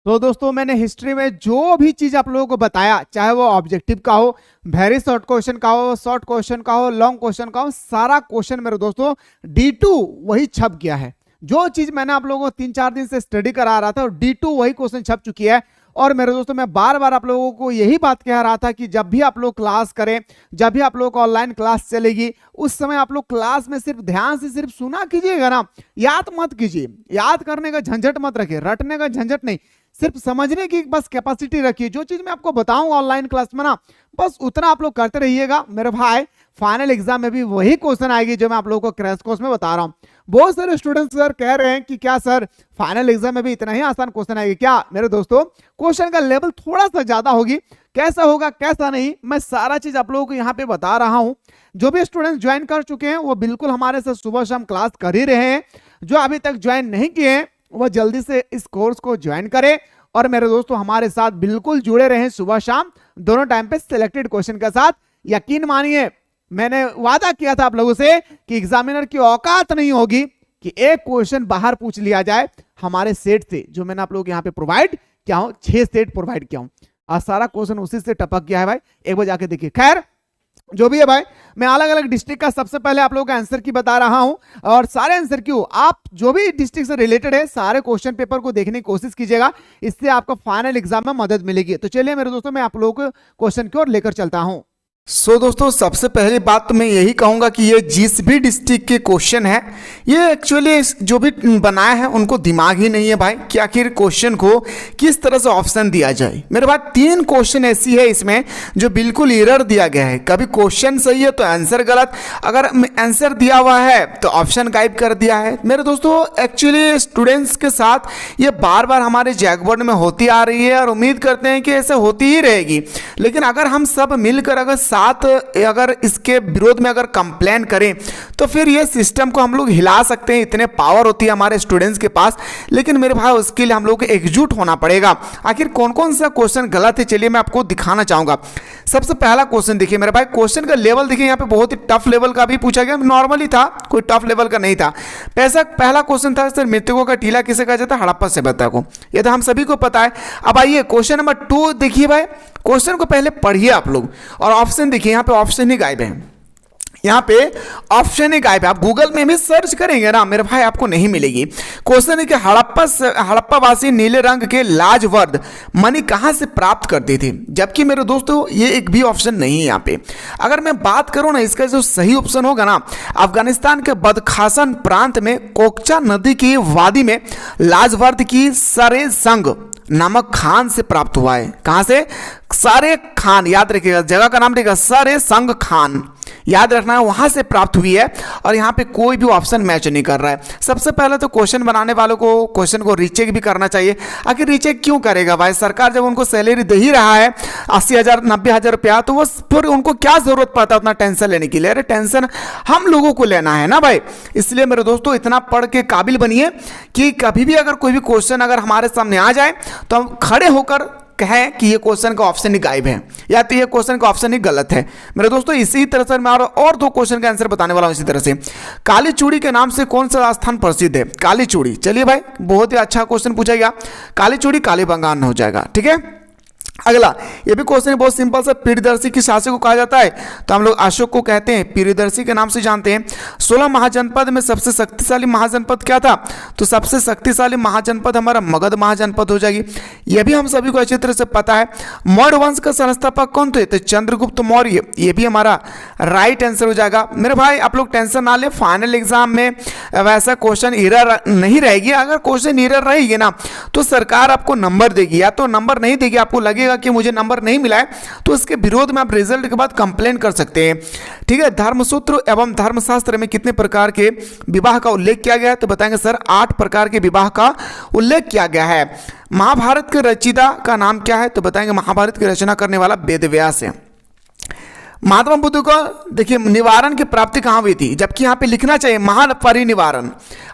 तो दोस्तों मैंने हिस्ट्री में जो भी चीज आप लोगों को बताया, चाहे वो ऑब्जेक्टिव का हो, वेरी शॉर्ट क्वेश्चन का हो, शॉर्ट क्वेश्चन का हो, लॉन्ग क्वेश्चन का हो, सारा क्वेश्चन मेरे दोस्तों D2 वही छप गया है। जो चीज मैंने आप लोगों को 3-4 दिन से स्टडी करा रहा था, D2 वही क्वेश्चन छप चुकी है। और मेरे दोस्तों मैं बार बार आप लोगों को यही बात कह रहा था कि जब भी आप लोग क्लास करें, जब भी आप लोग ऑनलाइन क्लास चलेगी, उस समय आप लोग क्लास में सिर्फ ध्यान से सिर्फ सुना कीजिएगा ना, याद मत कीजिए। याद करने का झंझट मत रखिए, रटने का झंझट नहीं, सिर्फ समझने की बस कैपेसिटी रखिए। जो चीज मैं आपको बताऊं ऑनलाइन क्लास में ना, बस उतना आप लोग करते रहिएगा मेरे भाई। फाइनल एग्जाम में भी वही क्वेश्चन आएगी जो मैं आप लोगों को क्रैश कोर्स में बता रहा हूं। बहुत सारे स्टूडेंट्स सर कह रहे हैं कि क्या सर फाइनल एग्जाम में भी इतना ही आसान क्वेश्चन आएगी क्या? मेरे दोस्तों क्वेश्चन का लेवल थोड़ा सा ज्यादा होगी। कैसा होगा कैसा नहीं, मैं सारा चीज आप लोगों को यहाँ पे बता रहा हूँ। जो भी स्टूडेंट्स ज्वाइन कर चुके हैं वो बिल्कुल हमारे साथ सुबह शाम क्लास कर ही रहे हैं। जो अभी तक ज्वाइन नहीं किए हैं वह जल्दी से इस कोर्स को ज्वाइन करें और मेरे दोस्तों हमारे साथ बिल्कुल जुड़े रहें सुबह शाम दोनों टाइम पे सिलेक्टेड क्वेश्चन के साथ। यकीन मानिए, मैंने वादा किया था आप लोगों से कि एग्जामिनर की औकात नहीं होगी कि एक क्वेश्चन बाहर पूछ लिया जाए हमारे सेट से, जो मैंने आप लोगों को यहाँ पे प्रोवाइड किया हूं, 6 सेट प्रोवाइड किया हूं और सारा क्वेश्चन उसी से टपक गया है भाई। एक बार जाके देखिए। खैर जो भी है भाई, मैं अलग अलग डिस्ट्रिक्ट का सबसे पहले आप लोगों का आंसर की बता रहा हूं और सारे आंसर क्यों आप जो भी डिस्ट्रिक्ट से रिलेटेड है सारे क्वेश्चन पेपर को देखने की कोशिश कीजिएगा, इससे आपको फाइनल एग्जाम में मदद मिलेगी। तो चलिए मेरे दोस्तों मैं आप लोगों को क्वेश्चन की ओर लेकर चलता हूं। दोस्तों सबसे पहली बात तो मैं यही कहूँगा कि ये जिस भी डिस्ट्रिक्ट के क्वेश्चन है, ये एक्चुअली जो भी बनाया है उनको दिमाग ही नहीं है भाई कि आखिर क्वेश्चन को किस तरह से ऑप्शन दिया जाए। मेरे पास 3 क्वेश्चन ऐसी है इसमें जो बिल्कुल एरर दिया गया है। कभी क्वेश्चन सही है तो आंसर गलत, अगर आंसर दिया हुआ है तो ऑप्शन गायब कर दिया है। मेरे दोस्तों एक्चुअली स्टूडेंट्स के साथ ये बार बार हमारे जैकबोर्ड में होती आ रही है और उम्मीद करते हैं कि ऐसे होती ही रहेगी। लेकिन अगर हम सब मिलकर अगर इसके विरोध में अगर कंप्लेन करें तो फिर ये सिस्टम को हम लोग हिला सकते हैं, इतने पावर होती है हमारे स्टूडेंट्स के पास। लेकिन मेरे भाई उसके लिए हम लोग को एकजुट होना पड़ेगा। आखिर कौन कौन सा क्वेश्चन गलत है चलिए मैं आपको दिखाना चाहूंगा। सबसे पहला क्वेश्चन देखिए मेरे भाई, क्वेश्चन का लेवल देखिए, यहाँ पे बहुत ही टफ लेवल का भी पूछा गया, नॉर्मली था, कोई टफ लेवल का नहीं था। पहला क्वेश्चन था सर मृतकों का टीला किसे कहा जाता है? हड़प्पा सभ्यता को। ये तो हम सभी को पता है। अब आइए क्वेश्चन नंबर 2 देखिए भाई, क्वेश्चन को पहले पढ़िए आप लोग और ऑप्शन देखिए, यहाँ पे ऑप्शन ही गायब है। यहाँ पे ऑप्शन ही गायब है। आप गूगल में भी सर्च करेंगे ना मेरे भाई आपको नहीं मिलेगी। क्वेश्चन है कि हड़प्पावासी नीले रंग के लाजवर्द मणि कहाँ से प्राप्त करते थे? जबकि मेरे दोस्तों ये एक भी ऑप्शन नहीं है यहाँ पे। अगर मैं बात करूँ ना, इसका जो सही ऑप्शन होगा ना, अफगानिस्तान के बदखासन प्रांत में कोकचा नदी की वादी में लाजवर्द की सरे संग नामक खान से प्राप्त हुआ है। कहां से? सारे खान, याद रखिएगा जगह का नाम रहेगा सरे संग खान, याद रखना है, वहां से प्राप्त हुई है। और यहाँ पे कोई भी ऑप्शन मैच नहीं कर रहा है। सबसे पहले तो क्वेश्चन बनाने वालों को क्वेश्चन को रीचेक भी करना चाहिए। आखिर रीचेक क्यों करेगा भाई? सरकार जब उनको सैलरी दे ही रहा है 80,000 90,000 रुपया, तो वो फिर उनको क्या जरूरत पड़ता है उतना टेंशन लेने के लिए? अरे टेंशन हम लोगों को लेना है ना भाई। इसलिए मेरे दोस्तों इतना पढ़ के काबिल बनिए कि कभी भी अगर कोई भी क्वेश्चन अगर हमारे सामने आ जाए तो हम खड़े होकर कहें कि ये क्वेश्चन का ऑप्शन ही गायब है या तो ये क्वेश्चन का ऑप्शन ही गलत है। मेरे दोस्तों इसी तरह से मैं और 2 क्वेश्चन का आंसर बताने वाला हूं इसी तरह से। काली चूड़ी के नाम से कौन सा स्थान प्रसिद्ध है? काली चूड़ी, चलिए भाई बहुत ही अच्छा क्वेश्चन पूछा गया। काली चूड़ी कालीबंगान में हो जाएगा, ठीक है। अगला ये भी क्वेश्चन बहुत सिंपल सा, प्रियदर्शी किस शासक को कहा जाता है? तो हम लोग अशोक को कहते हैं, प्रियदर्शी के नाम से जानते हैं। 16 महाजनपद में सबसे शक्तिशाली महाजनपद क्या था? तो सबसे शक्तिशाली महाजनपद हमारा मगध महाजनपद हो जाएगी। यह भी हम सभी को अच्छी तरह से पता है। मौर्य वंश का संस्थापक कौन थे? तो चंद्रगुप्त मौर्य। ये भी हमारा राइट आंसर हो जाएगा। मेरे भाई आप लोग टेंशन ना ले, फाइनल एग्जाम में वैसा क्वेश्चन एरर नहीं रहेगी। अगर क्वेश्चन एरर रहेगी ना तो सरकार आपको नंबर देगी, या तो नंबर नहीं देगी, आपको लगेगा कि मुझे नंबर नहीं मिला है तो इसके विरोध में आप रिजल्ट के बाद कंप्लेन कर सकते हैं, ठीक है। धर्मसूत्र एवं धर्मशास्त्र में कितने प्रकार के विवाह का उल्लेख किया गया है? तो बताएंगे सर 8 प्रकार के विवाह का उल्लेख किया गया है। महाभारत के रचयिता का नाम क्या है? तो बताएंगे महाभारत की रचना करने वाला वेद व्यास है। महात्मा बुद्ध को देखिए निवारण की प्राप्ति कहाँ हुई थी, जबकि यहाँ पे लिखना चाहिए महापरिनिवारण।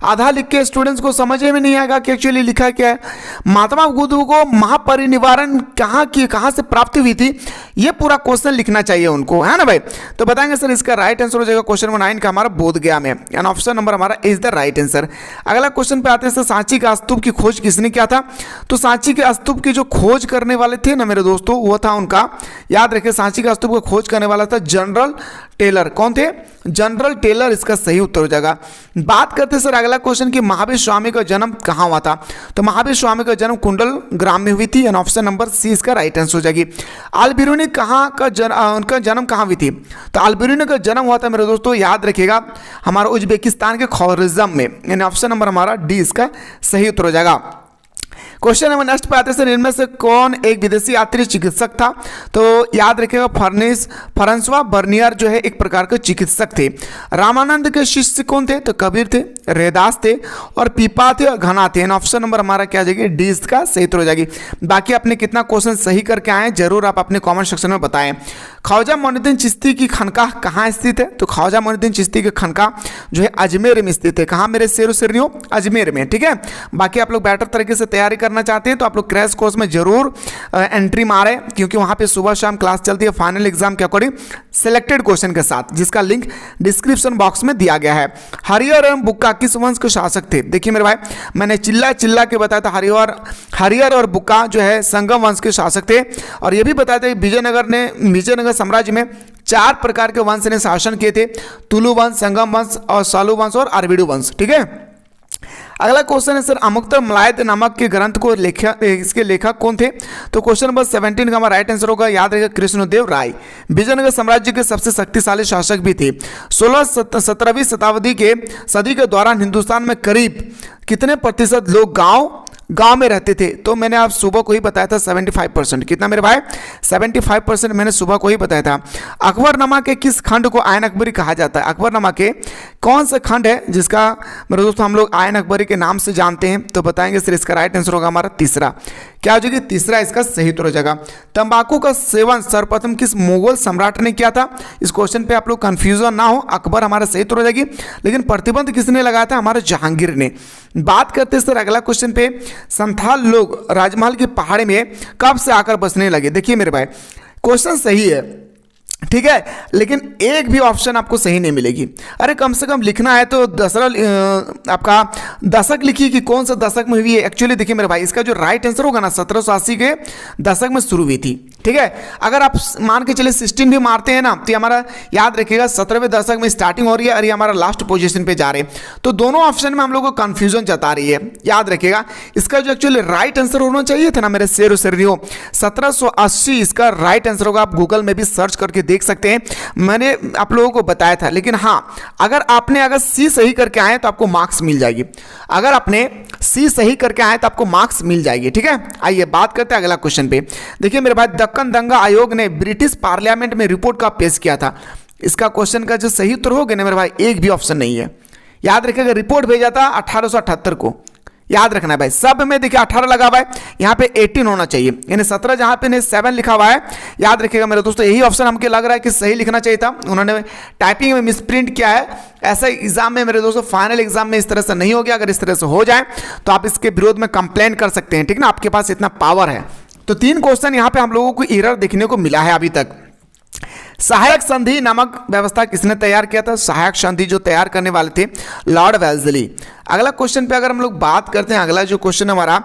आधा लिख के स्टूडेंट्स को समझ में नहीं आएगा कि एक्चुअली लिखा क्या है। महात्मा बुद्ध को महापरिनिवारण कहाँ से प्राप्ति हुई थी, ये पूरा क्वेश्चन लिखना चाहिए उनको, है ना भाई। तो बताएंगे सर इसका राइट आंसर हो जाएगा क्वेश्चन नंबर 9 का हमारा बोध गया में, एंड ऑप्शन नंबर हमारा इज द राइट आंसर। अगला क्वेश्चन पे आते हैं सर, सांची का स्तूप की खोज किसने किया था। तो सांची के स्तूप की जो खोज करने वाले थे ना मेरे दोस्तों, वो था उनका, याद रखिए सांची का स्तूप को खोज करने वाला था जनरल टेलर। कौन थे? जनरल टेलर इसका सही उत्तर हो जाएगा। बात करते सर अगला क्वेश्चन कि महावीर स्वामी का जन्म कहाँ हुआ था। तो महावीर स्वामी का जन्म कुंडल ग्राम में हुई थी, एंड ऑप्शन नंबर सी इसका राइट आंसर हो जाएगी। अल-बिरूनी उनका जन्म कहाँ हुई थी। तो अल-बिरूनी का जन्म हुआ था मेरे दोस्तों, याद रखिएगा हमारा उज्बेकिस्तान के खोरज़म में, यानी ऑप्शन नंबर हमारा डी इसका सही उत्तर हो जाएगा। क्वेश्चन नंबर नेक्स्ट पे आते हैं, इनमें से कौन एक विदेशी यात्री चिकित्सक था। तो याद रखिएगा फ्रांसवा बर्नियर जो है एक प्रकार के चिकित्सक थे। रामानंद के शिष्य कौन थे। तो कबीर थे, रैदास थे, और पीपा थे, और घना थे। ऑप्शन नंबर हमारा क्या आ जाएगी, डी इसका सही उत्तर हो जाएगी। बाकी आपने कितना क्वेश्चन सही करके आए जरूर आप अपने कमेंट सेक्शन में बताएं। ख्वाजा मोइनुद्दीन चिश्ती की खनकाह कहाँ स्थित है। तो ख्वाजा मोइनुद्दीन चिश्ती की खनकाह जो है अजमेर में स्थित है। कहाँ मेरे शेर शेरनियों, अजमेर में, ठीक है। बाकी आप लोग बेटर तरीके से तैयारी करना चाहते हैं तो आप लोग क्रैश कोर्स में जरूर एंट्री मारें, क्योंकि वहां पे सुबह शाम क्लास चलती है फाइनल एग्जाम के अकॉर्डिंग सिलेक्टेड क्वेश्चन के साथ, जिसका लिंक डिस्क्रिप्शन बॉक्स में दिया गया है। हरिहर एवं बुक्का किस वंश के शासक थे। देखिए मेरे भाई, मैंने चिल्ला के बताया था हरिहर और बुक्का जो है संगम वंश के शासक थे, और यह भी बताया था विजयनगर साम्राज्य में 4 प्रकार के वंश ने शासन किए थे, तुलु वंश, संगम वंश, और सालु वंश, और अरविडु वंश, ठीक है। अगला क्वेश्चन है सर, अमुक्तमाल्यद नामक के ग्रंथ को इसके लेखक कौन थे। तो क्वेश्चन नंबर 17 का हमारा राइट आंसर होगा, याद रखिएगा कृष्णदेव राय। विजयनगर साम्राज्य के सबसे शक्तिशाली शासक भी थे। 16-17वीं सदी के दौरान हिंदुस्तान में करीब कितने प्रतिशत लोग गांव में रहते थे। तो मैंने आप सुबह को ही बताया था 75%। कितना मेरे भाई, 75% मैंने सुबह को ही बताया था। अकबरनामा के किस खंड को आयन अकबरी कहा जाता है। अकबरनामा के कौन सा खंड है जिसका मेरे दोस्तों हम लोग आयन अकबरी के नाम से जानते हैं। तो बताएंगे सर इसका राइट आंसर होगा हमारा तीसरा। क्या हो जाएगी, तीसरा इसका सही उत्तर हो जाएगा। तंबाकू का सेवन सर्वप्रथम किस मुगल सम्राट ने किया था। इस क्वेश्चन पे आप लोग कंफ्यूजन ना हो, अकबर हमारा सही उत्तर हो जाएगी, लेकिन प्रतिबंध किसने लगाया था, हमारे जहांगीर ने। बात करते हैं सर अगला क्वेश्चन पे, संथाल लोग राजमहल की पहाड़ी में कब से आकर बसने लगे। देखिए मेरे भाई, क्वेश्चन सही है, ठीक है, लेकिन एक भी ऑप्शन आपको सही नहीं मिलेगी। अरे कम से कम लिखना है तो आपका दशक लिखिए कि कौन सा दशक में हुई है। एक्चुअली देखिए मेरे भाई, इसका जो राइट आंसर होगा ना 1780 के दशक में शुरू हुई थी, ठीक है। अगर आप मान के चले 16 भी मारते हैं ना, तो हमारा याद रखिएगा 17वें दशक में स्टार्टिंग हो रही है और ये हमारा लास्ट पोजीशन पे जा रहे हैं। तो दोनों ऑप्शन में हम लोग को कंफ्यूजन जता रही है। याद रखिएगा इसका जो एक्चुअली राइट आंसर होना चाहिए था ना मेरे शेर शेरनियों, 1780 इसका राइट आंसर होगा। आप गूगल में भी सर्च करके देख सकते हैं, मैंने आप लोगों को बताया था। लेकिन हाँ, अगर सी सही करके आए तो आपको मार्क्स मिल जाएगी। अगर आपने सी सही करके आए तो आपको मार्क्स मिल जाएगी, ठीक है। आइए बात करते हैं अगला क्वेश्चन पे। देखिए मेरे भाई, दक्कन दंगा आयोग ने ब्रिटिश पार्लियामेंट में रिपोर्ट का पेश किया था। इसका क्वेश्चन का जो सही उत्तर होगा ना मेरे भाई, एक भी ऑप्शन नहीं है। याद रखिएगा रिपोर्ट भेजा था 1878 को, याद रखना है भाई। सब में देखिए 18 लगा हुआ है, यहाँ पे 18 होना चाहिए, यानी 17 जहाँ पे 7 लिखा हुआ है। याद रखिएगा मेरे दोस्तों, यही ऑप्शन हमको लग रहा है कि सही लिखना चाहिए था, उन्होंने टाइपिंग में मिसप्रिंट किया है। ऐसा एग्जाम में मेरे दोस्तों, फाइनल एग्जाम में इस तरह से नहीं हो गया। अगर इस तरह से हो जाए तो आप इसके विरोध में कंप्लेन कर सकते हैं, ठीक ना, आपके पास इतना पावर है। तो 3 क्वेश्चन यहाँ पे हम लोगों को एरर देखने को मिला है अभी तक। सहायक संधि नामक व्यवस्था किसने तैयार किया था। सहायक संधि जो तैयार करने वाले थे लॉर्ड वेल्जली। अगला क्वेश्चन पे अगर हम लोग बात करते हैं, अगला जो क्वेश्चन हमारा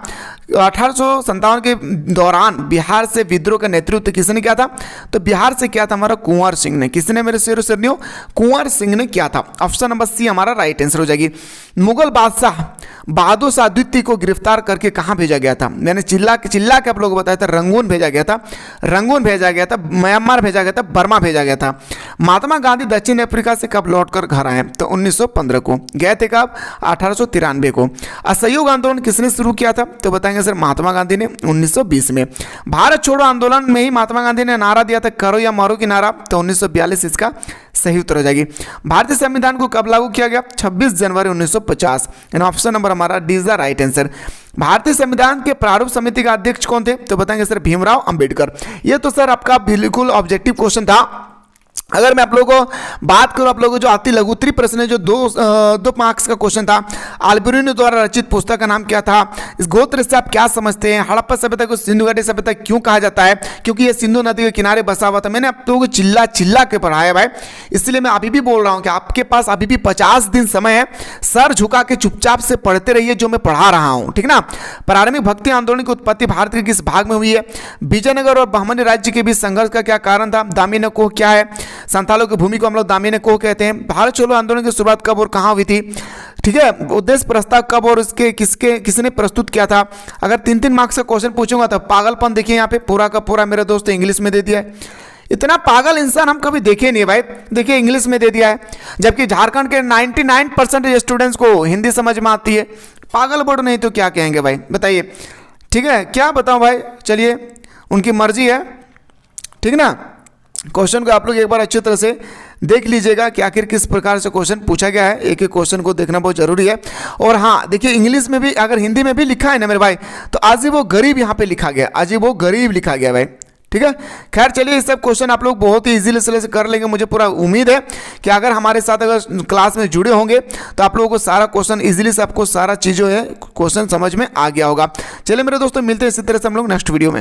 1857 के दौरान बिहार से विद्रोह का नेतृत्व किसने किया था। तो बिहार से किया था हमारा कुंवर सिंह ने। किसने मेरे शेर शेरनियों, कुंवर सिंह ने किया था। ऑप्शन नंबर सी हमारा राइट आंसर हो जाएगी। मुगल बादशाह बहादुर शाह द्वितीय को गिरफ्तार करके कहाँ भेजा गया था। मैंने चिल्ला के आप लोगों को बताया था, रंगून भेजा गया था, म्यांमार भेजा गया था, बर्मा भेजा गया था। महात्मा गांधी दक्षिण अफ्रीका से कब लौटकर घर आए। तो 1915 को गए थे। कब, 1893 को। असहयोग आंदोलन किसने शुरू किया था। तो बताएंगे सर महात्मा गांधी ने 1920 में। भारत छोड़ो आंदोलन में ही महात्मा गांधी ने नारा दिया था, करो या मरो की नारा। तो 1942 इसका सही उत्तर हो जाएगी। भारतीय संविधान को कब लागू किया गया। 26 जनवरी 1950। ऑप्शन नंबर हमारा D is the right answer. भारतीय संविधान के प्रारूप समिति का अध्यक्ष कौन थे। तो बताएंगे सर भीमराव अंबेडकर। ये तो सर आपका बिल्कुल ऑब्जेक्टिव क्वेश्चन था, अगर मैं आप लोगों को बात करूं, आप लोगों को जो आती लघुत्तरी प्रश्न है, जो दो मार्क्स का क्वेश्चन था, अल्बेरुनी द्वारा रचित पुस्तक का नाम क्या था, इस गोत्र से आप क्या समझते हैं, हड़प्पा सभ्यता को सिंधु घाटी सभ्यता क्यों कहा जाता है, क्योंकि ये सिंधु नदी के किनारे बसा हुआ था। मैंने आप लोगों को चिल्ला चिल्ला के पढ़ाया भाई, इसलिए मैं अभी भी बोल रहा हूं कि आपके पास अभी भी 50 दिन समय है, सर झुका के चुपचाप से पढ़ते रहिए जो मैं पढ़ा रहा हूं, ठीक ना। प्रारंभिक भक्ति आंदोलन की उत्पत्ति भारत के किस भाग में हुई है, विजयनगर और बहमनी राज्य के बीच संघर्ष का क्या कारण था, दामिनी कोह क्या है, संथालों की भूमि को हम लोग दामिनी कोह कहते हैं, भारत छोड़ो आंदोलन की शुरुआत कब और कहां हुई थी, ठीक है, उद्देश्य प्रस्ताव कब और इसके किसने प्रस्तुत किया था। अगर 3-3 मार्क्स का क्वेश्चन पूछूंगा तो पागलपन देखिए यहाँ पे पूरा का पूरा मेरे दोस्त इंग्लिश में दे दिया है। इतना पागल इंसान हम कभी देखे नहीं भाई, देखिए इंग्लिश में दे दिया है, जबकि झारखंड के 99% स्टूडेंट्स को हिंदी समझ में आती है। पागल बोर्ड नहीं तो क्या कहेंगे भाई, बताइए, ठीक है, क्या बताऊं भाई, चलिए उनकी मर्जी है, ठीक ना। क्वेश्चन को आप लोग एक बार अच्छी तरह से देख लीजिएगा कि आखिर किस प्रकार से क्वेश्चन पूछा गया है, एक एक क्वेश्चन को देखना बहुत जरूरी है। और हाँ देखिए, इंग्लिश में भी अगर हिंदी में भी लिखा है ना मेरे भाई, तो आज वो गरीब यहाँ पे लिखा गया, आज वो गरीब लिखा गया भाई, ठीक है। खैर चलिए, ये सब क्वेश्चन आप लोग बहुत ही इजीली से कर लेंगे, मुझे पूरा उम्मीद है कि अगर हमारे साथ अगर क्लास में जुड़े होंगे तो आप लोगों को सारा क्वेश्चन इजीली से आपको सारा चीज़ों है क्वेश्चन समझ में आ गया होगा। चलिए मेरे दोस्तों, मिलते हैं इसी तरह से हम लोग नेक्स्ट वीडियो में।